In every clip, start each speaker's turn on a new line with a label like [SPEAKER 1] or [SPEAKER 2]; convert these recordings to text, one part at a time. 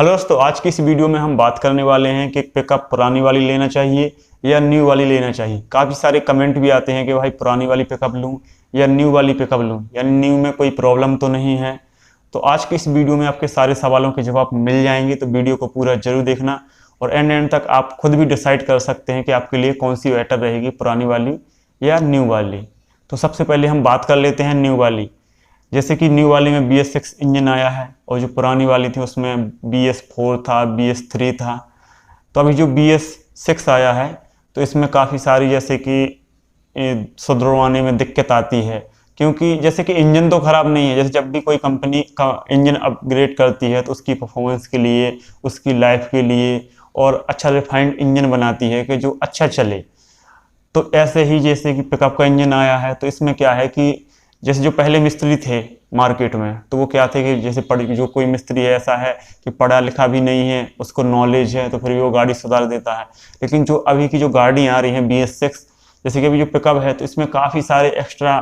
[SPEAKER 1] Hello दोस्तों, आज की इस वीडियो में हम बात करने वाले हैं कि पिकअप पुरानी वाली लेना चाहिए या न्यू वाली लेना चाहिए। काफ़ी सारे कमेंट भी आते हैं कि भाई पुरानी वाली पिकअप लूं या न्यू वाली पिकअप लूं, यानी न्यू में कोई प्रॉब्लम तो नहीं है। तो आज की इस वीडियो में आपके सारे सवालों के जवाब मिल जाएंगे, तो वीडियो को पूरा जरूर देखना और एंड तक आप खुद भी डिसाइड कर सकते हैं कि आपके लिए कौन सी बेटर रहेगी, पुरानी वाली या न्यू वाली। तो सबसे पहले हम बात कर लेते हैं न्यू वाली। जैसे कि न्यू वाली में BS6 इंजन आया है और जो पुरानी वाली थी उसमें BS4 था, BS3 था। तो अभी जो BS6 आया है तो इसमें काफ़ी सारी जैसे कि सुधरवाने में दिक्कत आती है, क्योंकि जैसे कि इंजन तो ख़राब नहीं है। जैसे जब भी कोई कंपनी का इंजन अपग्रेड करती है तो उसकी परफॉर्मेंस के लिए, उसकी लाइफ के लिए और अच्छा रिफाइंड इंजन बनाती है कि जो अच्छा चले। तो ऐसे ही जैसे कि पिकअप का इंजन आया है तो इसमें क्या है कि जैसे जो पहले मिस्त्री थे मार्केट में, तो वो क्या थे कि जैसे जो कोई मिस्त्री है ऐसा है कि पढ़ा लिखा भी नहीं है, उसको नॉलेज है, तो फिर भी वो गाड़ी सुधार देता है। लेकिन जो अभी की जो गाड़ी आ रही है BS6, जैसे कि अभी जो पिकअप है तो इसमें काफ़ी सारे एक्स्ट्रा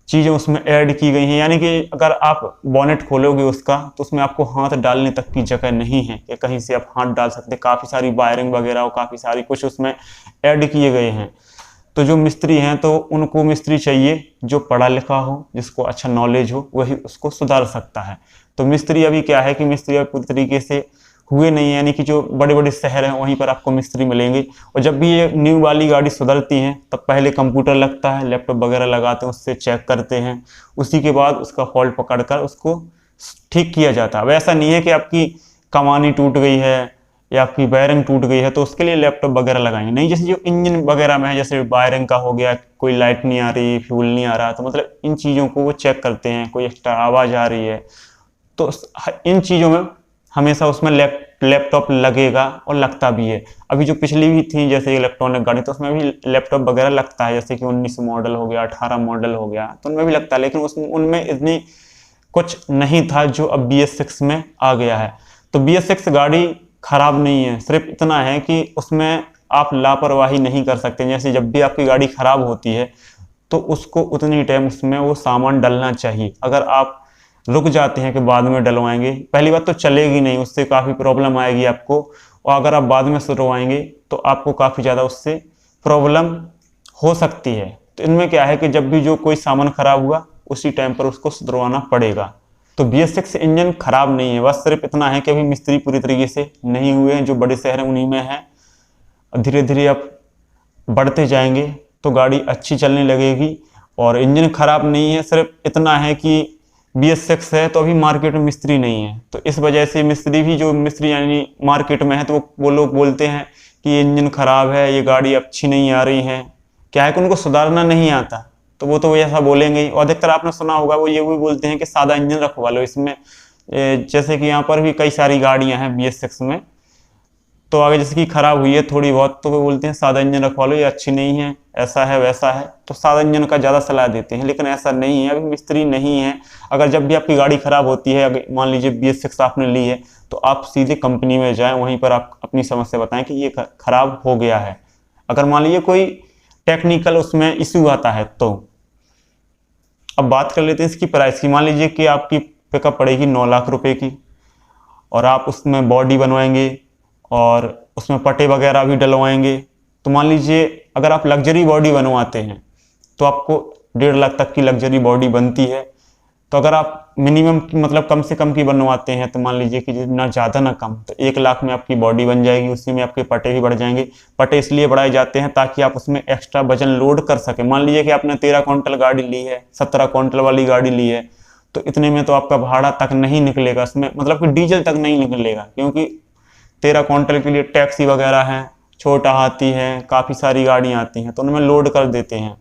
[SPEAKER 1] चीज़ें उसमें ऐड की गई हैं। यानी कि अगर आप बॉनेट खोलोगे उसका तो उसमें आपको हाथ डालने तक की जगह नहीं है कि कहीं से आप हाथ डाल सकते। काफ़ी सारी वायरिंग वगैरह और काफ़ी सारी कुछ उसमें ऐड किए गए हैं। तो जो मिस्त्री हैं तो उनको मिस्त्री चाहिए जो पढ़ा लिखा हो, जिसको अच्छा नॉलेज हो, वही उसको सुधार सकता है। तो मिस्त्री अभी क्या है कि मिस्त्री अभी पूरी तरीके से हुए नहीं है, यानी कि जो बड़े बड़े शहर हैं वहीं पर आपको मिस्त्री मिलेंगे। और जब भी ये न्यू वाली गाड़ी सुधरती है तब पहले कंप्यूटर लगता है, लैपटॉप वगैरह लगाते हैं, उससे चेक करते हैं, उसी के बाद उसका फॉल्ट पकड़कर उसको ठीक किया जाता है। अब ऐसा नहीं है कि आपकी कमानी टूट गई है या आपकी वायरिंग टूट गई है तो उसके लिए लैपटॉप वगैरह लगाएंगे नहीं। जैसे जो इंजन वगैरह में है, जैसे वायरिंग का हो गया, कोई लाइट नहीं आ रही, फ्यूल नहीं आ रहा, तो मतलब इन चीज़ों को वो चेक करते हैं। कोई एक्स्ट्रा आवाज़ आ रही है तो इन चीज़ों में हमेशा उसमें लैपटॉप लगेगा और लगता भी है। अभी जो पिछली भी थी जैसे इलेक्ट्रॉनिक गाड़ी, तो उसमें भी लैपटॉप वगैरह लगता है, जैसे कि 19 मॉडल हो गया, 18 मॉडल हो गया, तो उनमें भी लगता है। लेकिन उनमें इतनी कुछ नहीं था जो अब BS6 में आ गया है। तो BS6 गाड़ी खराब नहीं है, सिर्फ इतना है कि उसमें आप लापरवाही नहीं कर सकते। जैसे जब भी आपकी गाड़ी खराब होती है तो उसको उतनी टाइम उसमें वो सामान डलना चाहिए। अगर आप रुक जाते हैं कि बाद में डलवाएंगे, पहली बात तो चलेगी नहीं, उससे काफ़ी प्रॉब्लम आएगी आपको। और अगर आप बाद में सुधरवाएंगे तो आपको काफ़ी ज़्यादा उससे प्रॉब्लम हो सकती है। तो इनमें क्या है कि जब भी जो कोई सामान खराब हुआ उसी टाइम पर उसको सुधरवाना पड़ेगा। तो BS6 इंजन खराब नहीं है, बस सिर्फ इतना है कि अभी मिस्त्री पूरी तरीके से नहीं हुए हैं। जो बड़े शहर हैं उन्हीं में है। धीरे धीरे अब बढ़ते जाएंगे तो गाड़ी अच्छी चलने लगेगी। और इंजन खराब नहीं है, सिर्फ इतना है कि BS6 है तो अभी मार्केट में मिस्त्री नहीं है, तो इस वजह से मिस्त्री भी, जो मिस्त्री यानी मार्केट में है, तो वो लोग बोलते हैं कि ये इंजन खराब है, ये गाड़ी अच्छी नहीं आ रही है। क्या है कि उनको सुधारना नहीं आता, तो वो तो ऐसा बोलेंगे ही। और अधिकतर आपने सुना होगा वो ये भी बोलते हैं कि सादा इंजन रखवा लो इसमें। जैसे कि यहाँ पर भी कई सारी गाड़ियाँ हैं BS6 में, तो आगे जैसे कि खराब हुई है थोड़ी बहुत तो वो बोलते हैं सादा इंजन रखवा लो, ये अच्छी नहीं है, ऐसा है वैसा है, तो सादा इंजन का ज़्यादा सलाह देते हैं। लेकिन ऐसा नहीं है, अभी मिस्त्री नहीं है। अगर जब भी आपकी गाड़ी खराब होती है, अगर मान लीजिए BS6 आपने ली है, तो आप सीधे कंपनी में जाएँ, वहीं पर आप अपनी समस्या बताएं कि ये खराब हो गया है। अगर मान लीजिए कोई टेक्निकल उसमें इशू आता है तो। अब बात कर लेते हैं इसकी प्राइस की। मान लीजिए कि आपकी पिकअप पड़ेगी 9 लाख रुपए की और आप उसमें बॉडी बनवाएंगे और उसमें पट्टे वगैरह भी डलवाएंगे। तो मान लीजिए अगर आप लग्जरी बॉडी बनवाते हैं तो आपको 1.5 लाख तक की लग्जरी बॉडी बनती है। तो अगर आप मिनिमम मतलब कम से कम की बनवाते हैं तो मान लीजिए कि ना ज़्यादा ना कम, तो 1 लाख में आपकी बॉडी बन जाएगी। उसी में आपके पट्टे भी बढ़ जाएंगे। पट्टे इसलिए बढ़ाए जाते हैं ताकि आप उसमें एक्स्ट्रा वजन लोड कर सकें। मान लीजिए कि आपने 13 क्विंटल गाड़ी ली है, 17 क्विंटल वाली गाड़ी ली है, तो इतने में तो आपका भाड़ा तक नहीं निकलेगा उसमें, मतलब कि डीजल तक नहीं निकलेगा, क्योंकि 13 क्विंटल के लिए टैक्सी वगैरह है, छोटा हाथी है, काफ़ी सारी गाड़ियाँ आती हैं तो उनमें लोड कर देते हैं।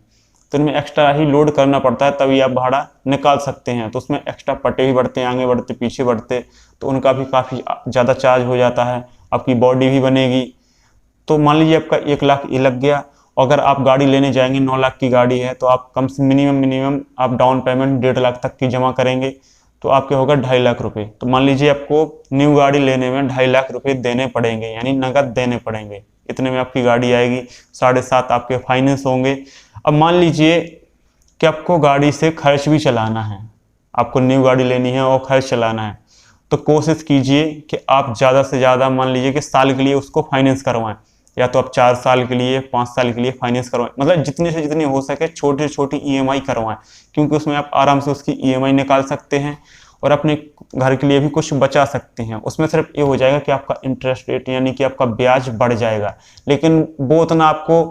[SPEAKER 1] तो इनमें एक्स्ट्रा ही लोड करना पड़ता है तभी आप भाड़ा निकाल सकते हैं। तो उसमें एक्स्ट्रा पट्टे भी बढ़ते हैं, आगे बढ़ते पीछे बढ़ते, तो उनका भी काफ़ी ज़्यादा चार्ज हो जाता है। आपकी बॉडी भी बनेगी। तो मान लीजिए आपका 1 लाख ये लग गया। अगर आप गाड़ी लेने जाएंगे 9 लाख की गाड़ी है तो आप कम से मिनिमम आप डाउन पेमेंट 1.5 लाख तक की जमा करेंगे तो आपके होगा 2.5 लाख रुपए। तो मान लीजिए आपको न्यू गाड़ी लेने में 2.5 लाख रुपए देने पड़ेंगे, यानी नगद देने पड़ेंगे। इतने में आपकी गाड़ी आएगी। 7.5 आपके फाइनेंस होंगे। अब मान लीजिए कि आपको गाड़ी से खर्च भी चलाना है, आपको न्यू गाड़ी लेनी है और खर्च चलाना है, तो कोशिश कीजिए कि आप ज़्यादा से ज़्यादा मान लीजिए कि साल के लिए उसको फाइनेंस करवाएं, या तो आप 4 साल के लिए 5 साल के लिए फाइनेंस करवाएं, मतलब जितनी से जितनी हो सके छोटी छोटी EMI करवाएं, क्योंकि उसमें आप आराम से उसकी EMI निकाल सकते हैं और अपने घर के लिए भी कुछ बचा सकते हैं। उसमें सिर्फ ये हो जाएगा कि आपका इंटरेस्ट रेट यानी कि आपका ब्याज बढ़ जाएगा, लेकिन वो उतना आपको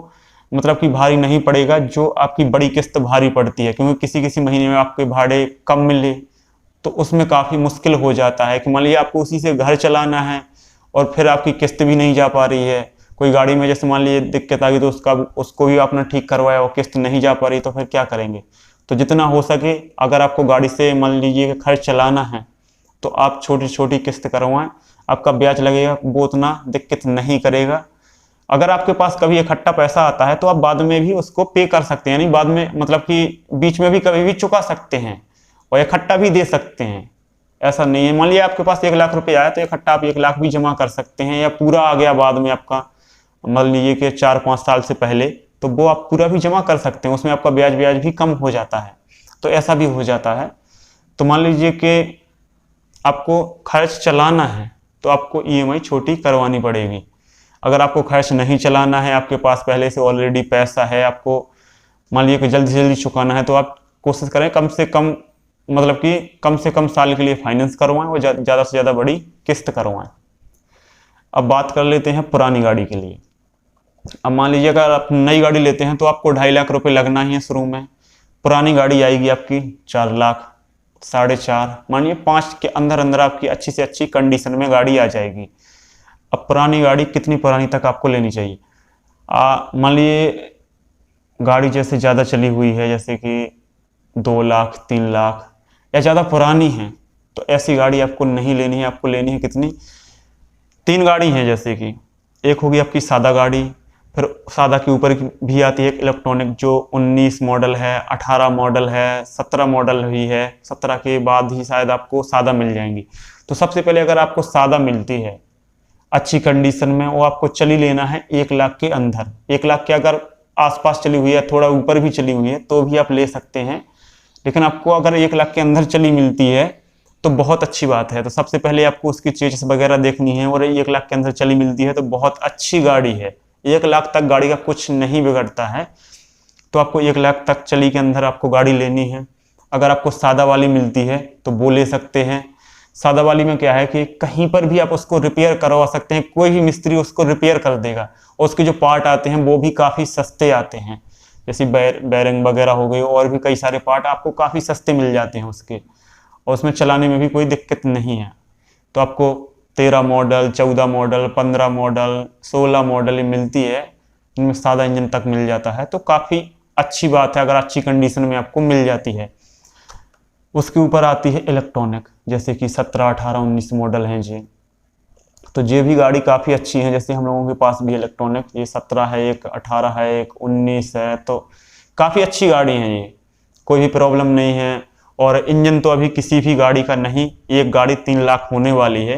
[SPEAKER 1] मतलब कि भारी नहीं पड़ेगा जो आपकी बड़ी किस्त भारी पड़ती है, क्योंकि किसी किसी महीने में आपके भाड़े कम मिले तो उसमें काफ़ी मुश्किल हो जाता है कि मान लीजिए आपको उसी से घर चलाना है और फिर आपकी किस्त भी नहीं जा पा रही है। कोई गाड़ी में जैसे मान लीजिए दिक्कत आ गई तो उसको भी आपने ठीक करवाया और किस्त नहीं जा पा रही, तो फिर क्या करेंगे। तो जितना हो सके अगर आपको गाड़ी से मान लीजिए खर्च चलाना है तो आप छोटी छोटी किस्त करवाएं, आपका ब्याज लगेगा वो उतना दिक्कत नहीं करेगा। अगर आपके पास कभी इकट्ठा पैसा आता है तो आप बाद में भी उसको पे कर सकते हैं, यानी बाद में मतलब कि बीच में भी कभी भी चुका सकते हैं और इकट्ठा भी दे सकते हैं। ऐसा नहीं है मान लीजिए आपके पास 1 लाख रुपए आया तो इकट्ठा आप 1 लाख भी जमा कर सकते हैं, या पूरा आ गया बाद में आपका मान लीजिए कि 4-5 साल से पहले, तो वो आप पूरा भी जमा कर सकते हैं, उसमें आपका ब्याज भी कम हो जाता है। तो ऐसा भी हो जाता है। तो मान लीजिए कि आपको खर्च चलाना है तो आपको EMI छोटी करवानी पड़ेगी। अगर आपको खर्च नहीं चलाना है, आपके पास पहले से ऑलरेडी पैसा है, आपको मान लीजिए कि जल्दी से जल्दी चुकाना है, तो आप कोशिश करें कम से कम मतलब कि कम से कम साल के लिए फाइनेंस करवाएं और ज़्यादा से ज़्यादा बड़ी किस्त करवाएं। अब बात कर लेते हैं पुरानी गाड़ी के लिए। अब मान लीजिए अगर आप नई गाड़ी लेते हैं तो आपको 2.5 लाख रुपए लगना ही है शुरू में। पुरानी गाड़ी आएगी आपकी 4 लाख, 4.5, मानिए 5 के अंदर अंदर आपकी अच्छी से अच्छी कंडीशन में गाड़ी आ जाएगी। अब पुरानी गाड़ी कितनी पुरानी तक आपको लेनी चाहिए? मान लीजिए गाड़ी जैसे ज़्यादा चली हुई है, जैसे कि 2 लाख 3 लाख या ज़्यादा पुरानी है, तो ऐसी गाड़ी आपको नहीं लेनी है। आपको लेनी है कितनी? 3 गाड़ी हैं, जैसे कि एक होगी आपकी सादा गाड़ी, फिर सादा के ऊपर भी आती है एक इलेक्ट्रॉनिक जो 19 मॉडल है, 18 मॉडल है, 17 मॉडल भी है, 17 के बाद ही शायद आपको सादा मिल जाएंगी। तो सबसे पहले अगर आपको सादा मिलती है अच्छी कंडीशन में, वो आपको चली लेना है 1 लाख के अंदर। 1 लाख के अगर आसपास चली हुई है, थोड़ा ऊपर भी चली हुई है तो भी आप ले सकते हैं, लेकिन आपको अगर 1 लाख के अंदर चली मिलती है तो बहुत अच्छी बात है। तो सबसे पहले आपको उसकी चेसिस वगैरह देखनी है, और 1 लाख के अंदर चली मिलती है तो बहुत अच्छी गाड़ी है। 1 लाख तक गाड़ी का कुछ नहीं बिगड़ता है, तो आपको 1 लाख तक चली के अंदर आपको गाड़ी लेनी है। अगर आपको सादा वाली मिलती है तो वो ले सकते हैं। सादा वाली में क्या है कि कहीं पर भी आप उसको रिपेयर करवा सकते हैं, कोई भी मिस्त्री उसको रिपेयर कर देगा, और उसके जो पार्ट आते हैं वो भी काफ़ी सस्ते आते हैं, जैसे बैरिंग वगैरह हो गई, और भी कई सारे पार्ट आपको काफ़ी सस्ते मिल जाते हैं उसके, और उसमें चलाने में भी कोई दिक्कत नहीं है। तो आपको 13 मॉडल, 14 मॉडल, 15 मॉडल, 16 मॉडल मिलती है, इनमें सादा इंजन तक मिल जाता है, तो काफ़ी अच्छी बात है अगर अच्छी कंडीशन में आपको मिल जाती है। उसके ऊपर आती है इलेक्ट्रॉनिक, जैसे कि 17, 18, 19 मॉडल हैं जी, तो ये भी गाड़ी काफ़ी अच्छी है। जैसे हम लोगों के पास भी इलेक्ट्रॉनिक, ये 17 है, एक 18 है, एक 19 है, तो काफ़ी अच्छी गाड़ी है ये, कोई भी प्रॉब्लम नहीं है। और इंजन तो अभी किसी भी गाड़ी का नहीं, एक गाड़ी 3 लाख होने वाली है,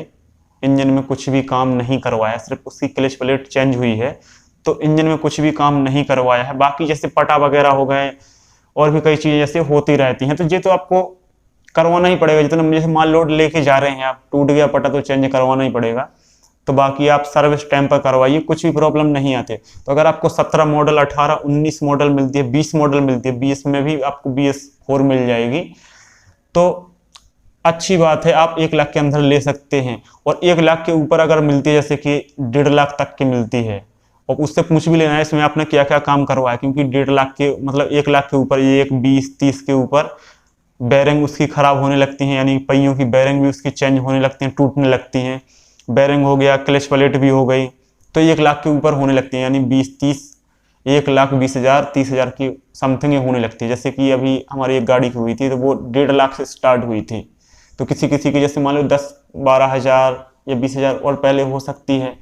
[SPEAKER 1] इंजन में कुछ भी काम नहीं करवाया, सिर्फ उसकी क्लच प्लेट चेंज हुई है, तो इंजन में कुछ भी काम नहीं करवाया है। बाकी जैसे पटा वगैरह हो गए और भी कई चीज़ें जैसे होती रहती हैं, तो ये तो आपको करवाना ही पड़ेगा। जितना जैसे माल लोड लेके जा रहे हैं आप, टूट गया पटा तो चेंज करवाना ही पड़ेगा। तो बाकी आप सर्विस टाइम पर करवाइए, कुछ भी प्रॉब्लम नहीं आते। तो अगर आपको 17 मॉडल, 18, 19 मॉडल मिलती है, 20 मॉडल मिलती है, 20 में भी आपको BS4 मिल जाएगी, तो अच्छी बात है, आप 1 लाख के अंदर ले सकते हैं। और 1 लाख के ऊपर अगर मिलती है, जैसे कि 1.5 लाख तक की मिलती है, और उससे पूछ भी लेना है इसमें आपने क्या क्या काम करवाया, क्योंकि 1.5 लाख के मतलब 1 लाख के ऊपर ये 20-30 के ऊपर बैरिंग उसकी ख़राब होने लगती हैं, यानी पहियों की बैरिंग भी उसकी चेंज होने लगती हैं, टूटने लगती हैं। बैरिंग हो गया, क्लच प्लेट भी हो गई, तो 1 लाख के ऊपर होने लगती हैं, यानी 20-30, 1,20,000, 30,000 की समथिंग होने लगती है। जैसे कि अभी हमारी एक गाड़ी की हुई थी तो वो 1.5 लाख से स्टार्ट हुई थी, तो किसी किसी की जैसे मान लो 10-12 हज़ार या 20,000 और पहले हो सकती है।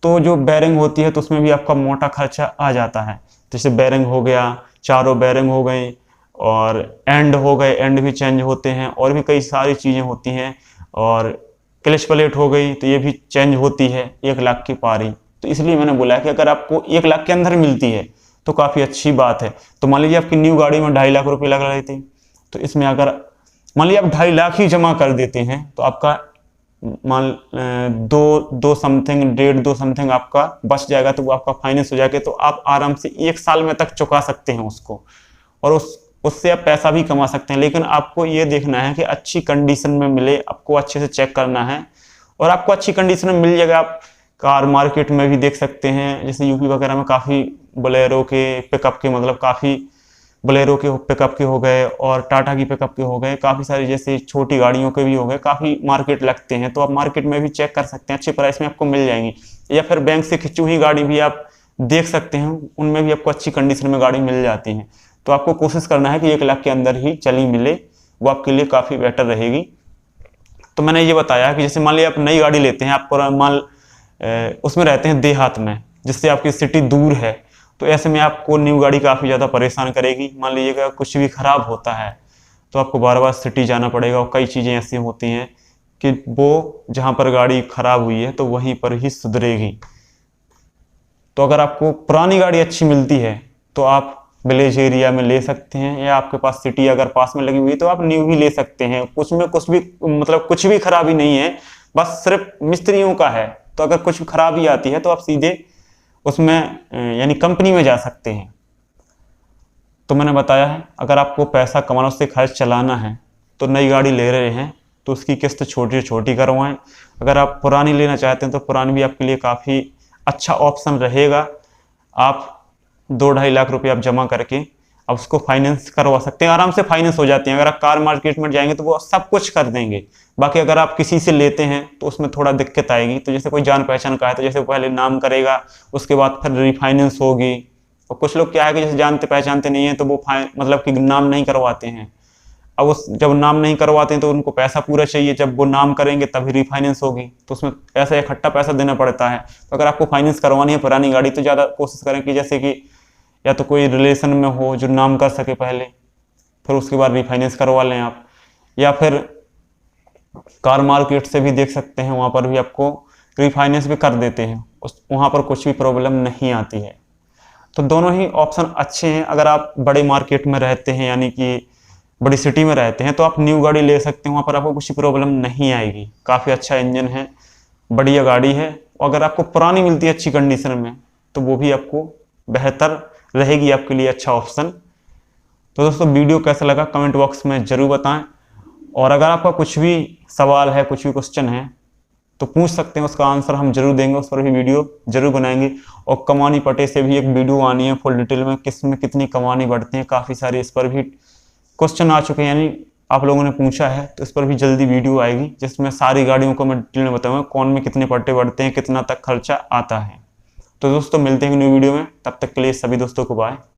[SPEAKER 1] तो जो बैरिंग होती है तो उसमें भी आपका मोटा खर्चा आ जाता है। जैसे बैरिंग हो गया, चारों बैरिंग हो गई, और एंड हो गए, एंड भी चेंज होते हैं, और भी कई सारी चीज़ें होती हैं, और क्लच प्लेट हो गई तो ये भी चेंज होती है 1 लाख की पारी। तो इसलिए मैंने बोला कि अगर आपको 1 लाख के अंदर मिलती है तो काफ़ी अच्छी बात है। तो मान लीजिए आपकी न्यू गाड़ी में 2.5 लाख रुपए लग रहे थे, तो इसमें अगर मान लीजिए आप 2.5 लाख ही जमा कर देते हैं तो आपका मान दो समथिंग 1.5-2 समथिंग आपका बच जाएगा, तो वो आपका फाइनेंस हो जाएगा। तो आप आराम से 1 साल में तक चुका सकते हैं उसको, और उससे आप पैसा भी कमा सकते हैं। लेकिन आपको ये देखना है कि अच्छी कंडीशन में मिले, आपको अच्छे से चेक करना है, और आपको अच्छी कंडीशन में मिल जाएगा। आप कार मार्केट में भी देख सकते हैं, जैसे यूपी वगैरह में काफ़ी बोलेरो के पिकअप के, मतलब काफ़ी बोलेरो के पिकअप के हो गए और टाटा की पिकअप के हो गए, काफ़ी सारी जैसे छोटी गाड़ियों के भी हो गए, काफ़ी मार्केट लगते हैं। तो आप मार्केट में भी चेक कर सकते हैं, अच्छे प्राइस में आपको मिल जाएंगी। या फिर बैंक से खिंची हुई गाड़ी भी आप देख सकते हैं, उनमें भी आपको अच्छी कंडीशन में गाड़ी मिल जाती है। तो आपको कोशिश करना है कि 1 लाख के अंदर ही चली मिले, वो आपके लिए काफ़ी बेटर रहेगी। तो मैंने ये बताया कि जैसे मान लीजिए आप नई गाड़ी लेते हैं, आप उसमें रहते हैं देहात में, जिससे आपकी सिटी दूर है, तो ऐसे में आपको न्यू गाड़ी काफ़ी ज़्यादा परेशान करेगी। मान लीजिएगा कुछ भी ख़राब होता है तो आपको बार बार सिटी जाना पड़ेगा, और कई चीज़ें ऐसी होती हैं कि वो जहाँ पर गाड़ी ख़राब हुई है तो वहीं पर ही सुधरेगी। तो अगर आपको पुरानी गाड़ी अच्छी मिलती है तो आप विलेज एरिया में ले सकते हैं, या आपके पास सिटी अगर पास में लगी हुई है तो आप न्यू ही ले सकते हैं। कुछ में कुछ भी मतलब कुछ भी खराबी नहीं है, बस सिर्फ मिस्त्रियों का है। तो अगर कुछ खराबी आती है तो आप सीधे उसमें यानी कंपनी में जा सकते हैं। तो मैंने बताया है, अगर आपको पैसा कमाना, उससे खर्च चलाना है, तो नई गाड़ी ले रहे हैं तो उसकी किस्त छोटी छोटी करवाएं। अगर आप पुरानी लेना चाहते हैं तो पुरानी भी आपके लिए काफ़ी अच्छा ऑप्शन रहेगा। आप 2-2.5 लाख रुपये आप जमा करके अब उसको फाइनेंस करवा सकते हैं, आराम से फाइनेंस हो जाती हैं। अगर आप कार मार्केट में जाएंगे तो वो सब कुछ कर देंगे। बाकी अगर आप किसी से लेते हैं तो उसमें थोड़ा दिक्कत आएगी। तो जैसे कोई जान पहचान का है तो जैसे पहले नाम करेगा, उसके बाद फिर रिफाइनेंस होगी। और कुछ लोग क्या है कि जैसे जानते पहचानते नहीं है तो वो मतलब कि नाम नहीं करवाते हैं। अब उस जब नाम नहीं करवाते हैं तो उनको पैसा पूरा चाहिए, जब वो नाम करेंगे तभी रिफाइनेंस होगी, तो उसमें ऐसा इकट्ठा पैसा देना पड़ता है। तो अगर आपको फाइनेंस करवानी है पुरानी गाड़ी तो ज़्यादा कोशिश करें कि जैसे कि या तो कोई रिलेशन में हो जो नाम कर सके पहले, फिर उसके बाद रिफाइनेंस करवा लें आप। या फिर कार मार्केट से भी देख सकते हैं, वहाँ पर भी आपको रिफाइनेंस भी कर देते हैं, वहाँ पर कुछ भी प्रॉब्लम नहीं आती है। तो दोनों ही ऑप्शन अच्छे हैं। अगर आप बड़े मार्केट में रहते हैं, यानी कि बड़ी सिटी में रहते हैं, तो आप न्यू गाड़ी ले सकते हैं, वहाँ पर आपको कुछ प्रॉब्लम नहीं आएगी। काफ़ी अच्छा इंजन है, बढ़िया गाड़ी है। अगर आपको पुरानी मिलती है अच्छी कंडीशन में तो वो भी आपको बेहतर रहेगी, आपके लिए अच्छा ऑप्शन। तो दोस्तों वीडियो कैसा लगा कमेंट बॉक्स में ज़रूर बताएं, और अगर आपका कुछ भी सवाल है, कुछ भी क्वेश्चन है तो पूछ सकते हैं, उसका आंसर हम जरूर देंगे, उस पर भी वीडियो जरूर बनाएंगे। और कमानी पटे से भी एक वीडियो आनी है फुल डिटेल में, किस में कितनी कमानी बढ़ती है, काफ़ी सारे इस पर भी क्वेश्चन आ चुके हैं, यानी आप लोगों ने पूछा है, तो इस पर भी जल्दी वीडियो आएगी जिसमें सारी गाड़ियों को मैं डिटेल में बताऊंगा, कौन में कितने पट्टे बढ़ते हैं, कितना तक खर्चा आता है। तो दोस्तों मिलते हैं न्यू वीडियो में, तब तक के लिए सभी दोस्तों को बाय।